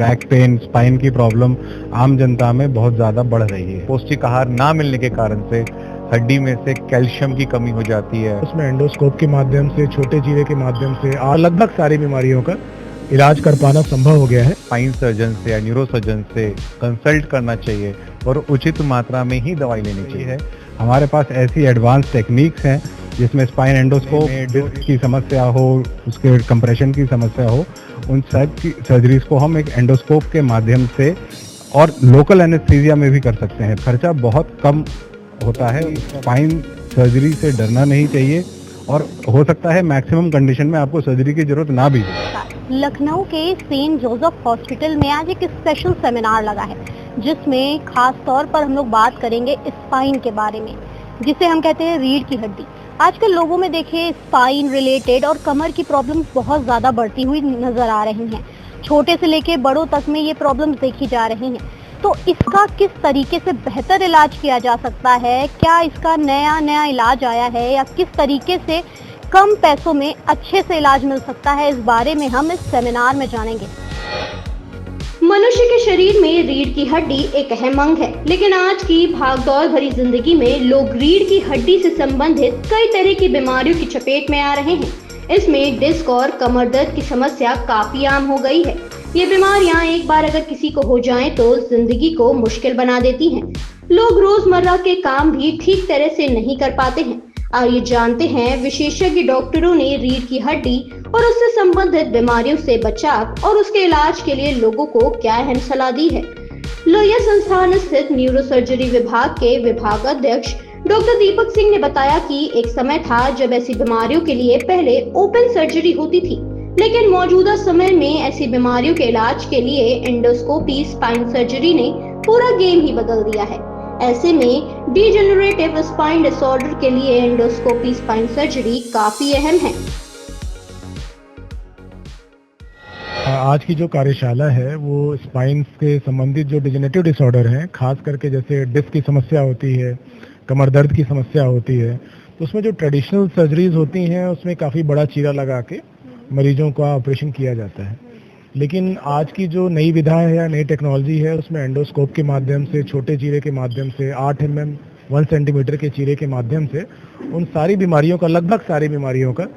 Back pain, spine की problem आम जनता में बहुत ज़्यादा बढ़ रही है। पौष्टिक आहार ना मिलने के कारण से हड्डी में से कैल्शियम की कमी हो जाती है। उसमें एंडोस्कोप के माध्यम से, छोटे चीरे के माध्यम से लगभग सारी बीमारियों का इलाज कर पाना संभव हो गया है। स्पाइन सर्जन से या न्यूरो सर्जन से कंसल्ट करना चाहिए और उचित मात्रा में ही दवाई लेनी चाहिए। हमारे पास ऐसी एडवांस टेक्निक्स हैं जिसमें स्पाइन एंडोस्कोप, डिस्क की समस्या हो, उसके कंप्रेशन की समस्या हो, उन सब की सर्जरीज को हम एक एंडोस्कोप के माध्यम से और लोकल एनेस्थीसिया में भी कर सकते हैं। खर्चा बहुत कम होता है। स्पाइन सर्जरी से डरना नहीं चाहिए और हो सकता है मैक्सिमम कंडीशन में आपको सर्जरी की जरूरत ना भी हो। लखनऊ के सेंट जोसेफ हॉस्पिटल में आज एक स्पेशल सेमिनार लगा है जिसमें खास तौर पर हम लोग बात करेंगे स्पाइन के बारे में, जिसे हम कहते हैं रीढ़ की हड्डी। आजकल लोगों में देखिए स्पाइन रिलेटेड और कमर की प्रॉब्लम्स बहुत ज़्यादा बढ़ती हुई नजर आ रही हैं। छोटे से लेके बड़ों तक में ये प्रॉब्लम्स देखी जा रही हैं। तो इसका किस तरीके से बेहतर इलाज किया जा सकता है, क्या इसका नया इलाज आया है या किस तरीके से कम पैसों में अच्छे से इलाज मिल सकता है, इस बारे में हम इस सेमिनार में जानेंगे। मनुष्य के शरीर में रीढ़ की हड्डी एक अहम अंग है, लेकिन आज की भागदौड़ भरी जिंदगी में लोग रीढ़ की हड्डी से संबंधित कई तरह की बीमारियों की चपेट में आ रहे हैं। इसमें डिस्क और कमर दर्द की समस्या काफी आम हो गई है। ये बीमारियां एक बार अगर किसी को हो जाएं तो जिंदगी को मुश्किल बना देती हैं। लोग रोजमर्रा के काम भी ठीक तरह से नहीं कर पाते हैं। आइए जानते हैं विशेषज्ञ डॉक्टरों ने रीढ़ की हड्डी और उससे संबंधित बीमारियों से बचाव और उसके इलाज के लिए लोगों को क्या अहम सलाह दी है। लोहिया संस्थान स्थित न्यूरो सर्जरी विभाग के विभाग अध्यक्ष डॉक्टर दीपक सिंह ने बताया कि एक समय था जब ऐसी बीमारियों के लिए पहले ओपन सर्जरी होती थी, लेकिन मौजूदा समय में ऐसी बीमारियों के इलाज के लिए एंडोस्कोपी स्पाइन सर्जरी ने पूरा गेम ही बदल दिया है। ऐसे में डिजेनरेटिव स्पाइन डिसऑर्डर के लिए एंडोस्कोपी स्पाइन सर्जरी काफी अहम है। आज की जो कार्यशाला है वो स्पाइन से संबंधित जो डिजेनरेटिव डिसऑर्डर हैं, खास करके जैसे डिस्क की समस्या होती है, कमर दर्द की समस्या होती है, तो उसमें जो ट्रेडिशनल सर्जरीज होती हैं उसमें काफ़ी बड़ा चीरा लगा के मरीजों का ऑपरेशन किया जाता है। लेकिन आज की जो नई विधा है या नई टेक्नोलॉजी है उसमें एंडोस्कोप के माध्यम से, छोटे चीरे के माध्यम से, 8 mm 1 सेंटीमीटर के चीरे के माध्यम से उन सारी बीमारियों का, लगभग सारी बीमारियों का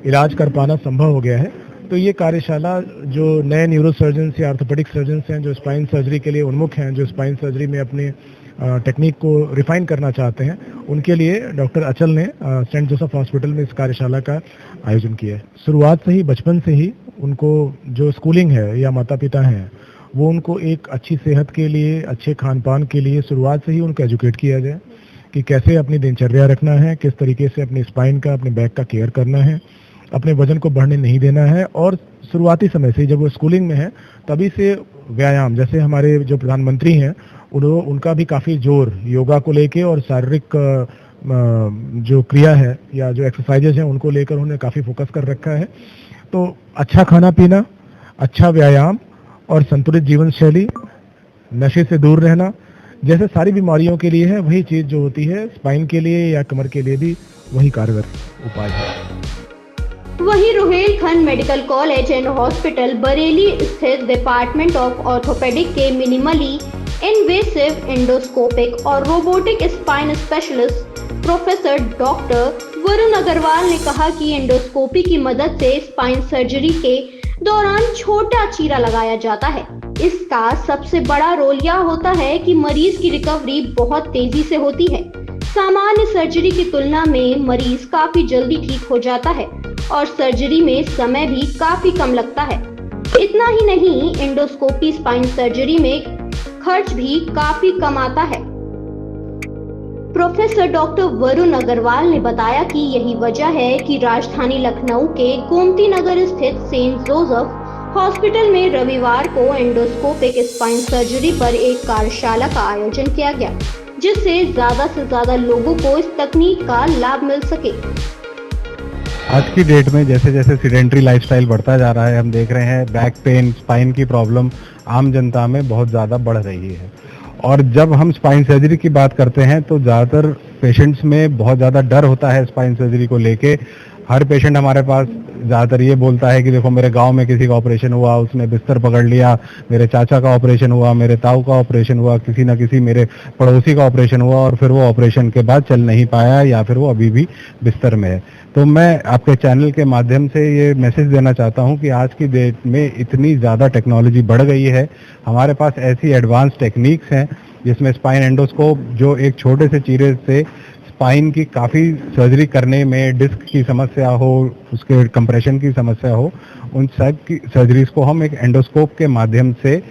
इलाज कर पाना संभव हो गया है। तो ये कार्यशाला जो नए न्यूरो सर्जन्स या ऑर्थोपेडिक सर्जन्स हैं जो स्पाइन सर्जरी के लिए उन्मुख हैं, जो स्पाइन सर्जरी में अपने टेक्निक को रिफाइन करना चाहते हैं, उनके लिए डॉक्टर अचल ने सेंट जोसेफ हॉस्पिटल में इस कार्यशाला का आयोजन किया है। शुरुआत से ही, बचपन से ही उनको जो स्कूलिंग है या माता पिता हैं वो उनको एक अच्छी सेहत के लिए, अच्छे खान पान के लिए शुरुआत से ही उनको एजुकेट किया जाए कि कैसे अपनी दिनचर्या रखना है, किस तरीके से अपनी स्पाइन का, अपने बैक का केयर करना है, अपने वजन को बढ़ने नहीं देना है। और शुरुआती समय से जब वो स्कूलिंग में है तभी से व्यायाम, जैसे हमारे जो प्रधानमंत्री हैं उनका भी काफ़ी जोर योगा को लेके और शारीरिक जो क्रिया है या जो एक्सरसाइजेज हैं उनको लेकर उन्होंने काफ़ी फोकस कर रखा है। तो अच्छा खाना पीना, अच्छा व्यायाम और संतुलित जीवन शैली, नशे से दूर रहना जैसे सारी बीमारियों के लिए है, वही चीज़ जो होती है स्पाइन के लिए या कमर के लिए भी वही कारगर उपाय है। वहीं Rohilkhand medical college and hospital Bareilly स्थित डिपार्टमेंट ऑफ ऑर्थोपेडिक के मिनिमली इन्वेसिव एंडोस्कोपिक और robotic spine specialist professor doctor Varun Agarwal ने कहा कि एंडोस्कोपी की मदद से स्पाइन सर्जरी के दौरान छोटा चीरा लगाया जाता है। इसका सबसे बड़ा रोल यह होता है कि मरीज की रिकवरी बहुत तेजी से होती है। सामान्य सर्जरी की तुलना में मरीज काफी जल्दी ठीक हो जाता है और सर्जरी में समय भी काफी कम लगता है। इतना ही नहीं, एंडोस्कोपी स्पाइन सर्जरी में खर्च भी काफी कम आता है। प्रोफेसर डॉक्टर वरुण अग्रवाल ने बताया कि यही वजह है कि राजधानी लखनऊ के गोमती नगर स्थित सेंट जोसेफ हॉस्पिटल में रविवार को एंडोस्कोपिक स्पाइन सर्जरी पर एक कार्यशाला का आयोजन किया गया, जिससे ज्यादा से ज्यादा लोगों को इस तकनीक का लाभ मिल सके। आज की डेट में जैसे जैसे सीडेंट्री लाइफस्टाइल बढ़ता जा रहा है, हम देख रहे हैं बैक पेन, स्पाइन की प्रॉब्लम आम जनता में बहुत ज़्यादा बढ़ रही है। और जब हम स्पाइन सर्जरी की बात करते हैं तो ज़्यादातर पेशेंट्स में बहुत ज़्यादा डर होता है स्पाइन सर्जरी को लेके। हर पेशेंट हमारे पास ज़्यादातर ये बोलता है कि देखो मेरे गांव में किसी का ऑपरेशन हुआ, उसने बिस्तर पकड़ लिया, मेरे चाचा का ऑपरेशन हुआ, मेरे ताऊ का ऑपरेशन हुआ, किसी ना किसी मेरे पड़ोसी का ऑपरेशन हुआ और फिर वो ऑपरेशन के बाद चल नहीं पाया या फिर वो अभी भी बिस्तर में है। तो मैं आपके चैनल के माध्यम से ये मैसेज देना चाहता हूँ कि आज की डेट में इतनी ज़्यादा टेक्नोलॉजी बढ़ गई है, हमारे पास ऐसी एडवांस टेक्निक्स हैं जिसमें स्पाइन एंडोस्कोप, जो एक छोटे से चीरे से स्पाइन की काफ़ी सर्जरी करने में, डिस्क की समस्या हो, उसके कंप्रेशन की समस्या हो, उन सब की सर्जरीज को हम एक एंडोस्कोप के माध्यम से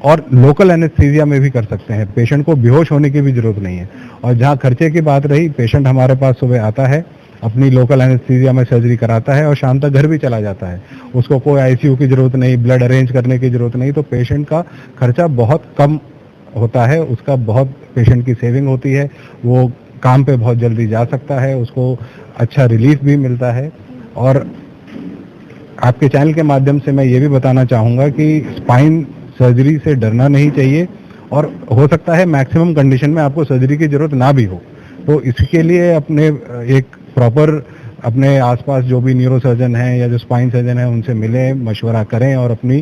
और लोकल एनेस्थीसिया में भी कर सकते हैं। पेशेंट को बेहोश होने की भी जरूरत नहीं है। और जहाँ खर्चे की बात रही, पेशेंट हमारे पास सुबह आता है, अपनी लोकल एनेस्थीसिया में सर्जरी कराता है और शाम तक घर भी चला जाता है। उसको कोई आईसीयू की जरूरत नहीं, ब्लड अरेंज करने की जरूरत नहीं। तो पेशेंट का खर्चा बहुत कम होता है, उसका बहुत पेशेंट की सेविंग होती है, वो काम पे बहुत जल्दी जा सकता है, उसको अच्छा रिलीफ भी मिलता है। और आपके चैनल के माध्यम से मैं ये भी बताना चाहूँगा कि स्पाइन सर्जरी से डरना नहीं चाहिए और हो सकता है मैक्सिमम कंडीशन में आपको सर्जरी की जरूरत ना भी हो। तो इसके लिए अपने एक प्रॉपर अपने आसपास जो भी न्यूरोसर्जन हैं या जो स्पाइन सर्जन हैं उनसे मिलें, मशवरा करें और अपनी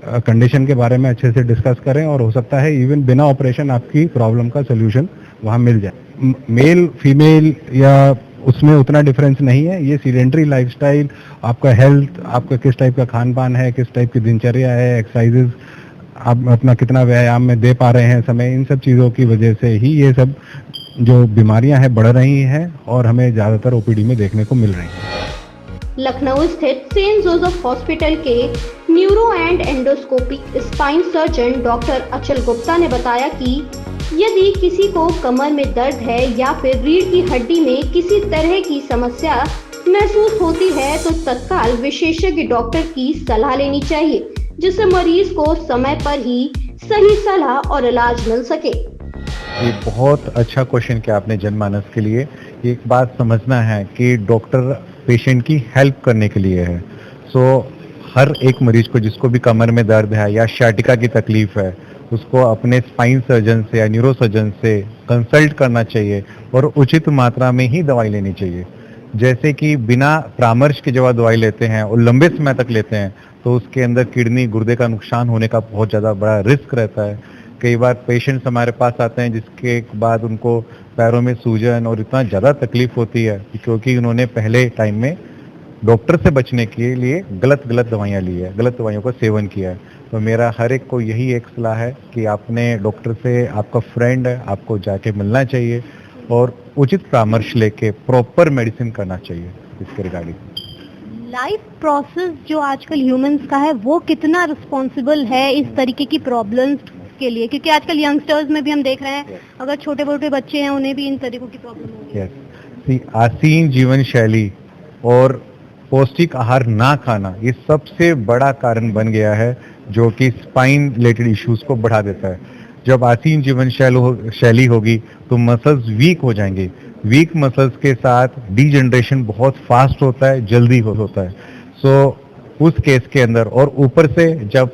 कंडीशन के बारे में अच्छे से डिस्कस करें और हो सकता है इवन बिना ऑपरेशन आपकी प्रॉब्लम का सोल्यूशन वहाँ मिल जाए। मेल फीमेल या उसमें उतना डिफरेंस नहीं है। ये सीडेंट्री लाइफस्टाइल, आपका हेल्थ, आपका किस टाइप का खान पान है, किस टाइप की दिनचर्या है, एक्सरसाइजेज आप अपना कितना व्यायाम में दे पा रहे हैं समय, इन सब चीज़ों की वजह से ही ये सब जो बीमारियां हैं बढ़ रही हैं और हमें ज़्यादातर ओपीडी में देखने को मिल रही हैं। लखनऊ स्थित सेंट जोसेफ हॉस्पिटल के neuro and endoscopic spine surgeon doctor Achal Gupta ने बताया कि यदि किसी को कमर में दर्द है या फिर रीढ़ की हड्डी में किसी तरह की समस्या महसूस होती है तो तत्काल विशेषज्ञ डॉक्टर की सलाह लेनी चाहिए, जिससे मरीज को समय पर ही सही सलाह और इलाज मिल सके। ये बहुत अच्छा क्वेश्चन किया आपने जनमानस के लिए। एक बात समझना है कि डॉक्टर पेशेंट की हेल्प करने के लिए है। सो हर एक मरीज को जिसको भी कमर में दर्द है या शाटिका की तकलीफ है, उसको अपने स्पाइन सर्जन से या न्यूरो सर्जन से कंसल्ट करना चाहिए और उचित मात्रा में ही दवाई लेनी चाहिए। जैसे कि बिना परामर्श के जब दवाई लेते हैं और लंबे समय तक लेते हैं तो उसके अंदर किडनी, गुर्दे का नुकसान होने का बहुत ज़्यादा बड़ा रिस्क रहता है। कई बार पेशेंट्स हमारे पास आते हैं जिसके बाद उनको पैरों में सूजन और इतना ज़्यादा तकलीफ होती है क्योंकि उन्होंने पहले टाइम में डॉक्टर से बचने के लिए गलत दवाइयाँ ली है, गलत दवाइयों का सेवन किया है। तो मेरा हर एक को यही एक सलाह है कि आपने डॉक्टर से, आपका फ्रेंड है, आपको जाके मिलना चाहिए और उचित परामर्श लेके प्रॉपर मेडिसिन करना चाहिए इसके रिगार्डिंग। लाइफ प्रोसेस जो आजकल ह्यूमंस का है वो कितना रिस्पॉन्सिबल है इस तरीके की प्रॉब्लम्स के लिए, क्योंकि आजकल यंगस्टर्स में भी हम देख रहे हैं अगर छोटे मोटे बच्चे हैं उन्हें भी इन तरीकों की प्रॉब्लम हो रही है। आसीन जीवन शैली और पौष्टिक आहार ना खाना ये सबसे बड़ा कारण बन गया है जो कि स्पाइन रिलेटेड इश्यूज को बढ़ा देता है। जब आसीन जीवन शैली होगी तो मसल्स वीक हो जाएंगे। वीक मसल्स के साथ डीजनरेशन बहुत फास्ट होता है, जल्दी होता है। सो उस केस के अंदर और ऊपर से जब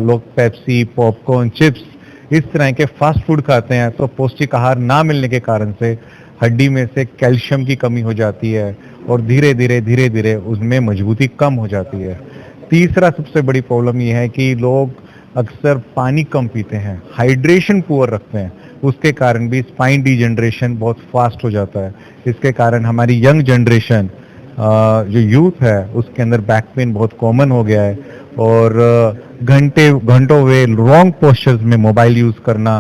लोग पेप्सी, पॉपकॉर्न, चिप्स इस तरह के फास्ट फूड खाते हैं तो पौष्टिक आहार ना मिलने के कारण से हड्डी में से कैल्शियम की कमी हो जाती है और धीरे धीरे उसमें मजबूती कम हो जाती है। तीसरा सबसे बड़ी प्रॉब्लम ये है कि लोग अक्सर पानी कम पीते हैं, हाइड्रेशन पुअर रखते हैं, उसके कारण भी स्पाइन डीजनरेशन बहुत फास्ट हो जाता है। इसके कारण हमारी यंग जनरेशन जो यूथ है उसके अंदर बैक पेन बहुत कॉमन हो गया है और घंटों वे रॉन्ग पोस्चर्स में मोबाइल यूज करना,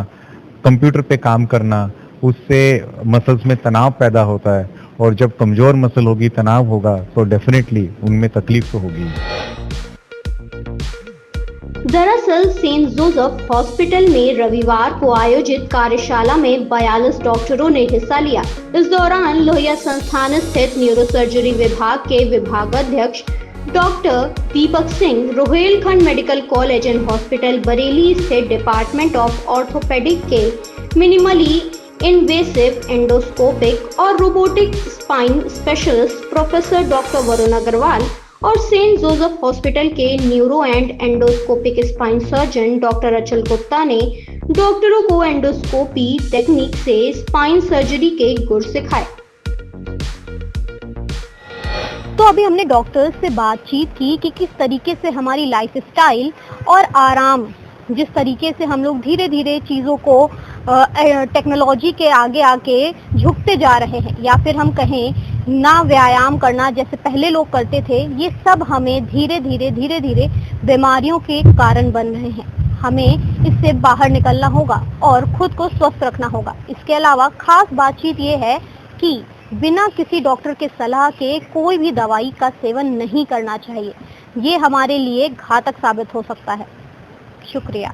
कंप्यूटर पे काम करना, उससे मसल्स में तनाव पैदा होता है और जब कमजोर मसल होगी, तनाव होगा तो डेफिनेटली उनमें तकलीफ तो होगी। दरअसल सेंट जोसेफ हॉस्पिटल में रविवार को आयोजित कार्यशाला में 42 डॉक्टरों ने हिस्सा लिया। इस दौरान लोहिया संस्थान स्थित न्यूरोसर्जरी विभाग के विभागाध्यक्ष doctor Deepak Singh, Rohilkhand medical college and hospital Bareilly स्थित डिपार्टमेंट ऑफ ऑर्थोपेडिक के मिनिमली इन्वेसिव एंडोस्कोपिक और robotic spine specialist professor doctor Varun Agarwal और सेंट जोसेफ हॉस्पिटल के neuro and endoscopic spine surgeon doctor Achal Gupta ने डॉक्टरों को एंडोस्कोपी टेक्निक से स्पाइन सर्जरी के गुर सिखाए। तो अभी हमने डॉक्टर्स से बातचीत की कि किस तरीके से हमारी लाइफस्टाइल और आराम, जिस तरीके से हम लोग धीरे धीरे चीज़ों को टेक्नोलॉजी के आगे आके झुकते जा रहे हैं, या फिर हम कहें ना व्यायाम करना जैसे पहले लोग करते थे, ये सब हमें धीरे धीरे बीमारियों के कारण बन रहे हैं। हमें इससे बाहर निकलना होगा और खुद को स्वस्थ रखना होगा। इसके अलावा खास बातचीत ये है कि बिना किसी डॉक्टर के सलाह के कोई भी दवाई का सेवन नहीं करना चाहिए। ये हमारे लिए घातक साबित हो सकता है। शुक्रिया।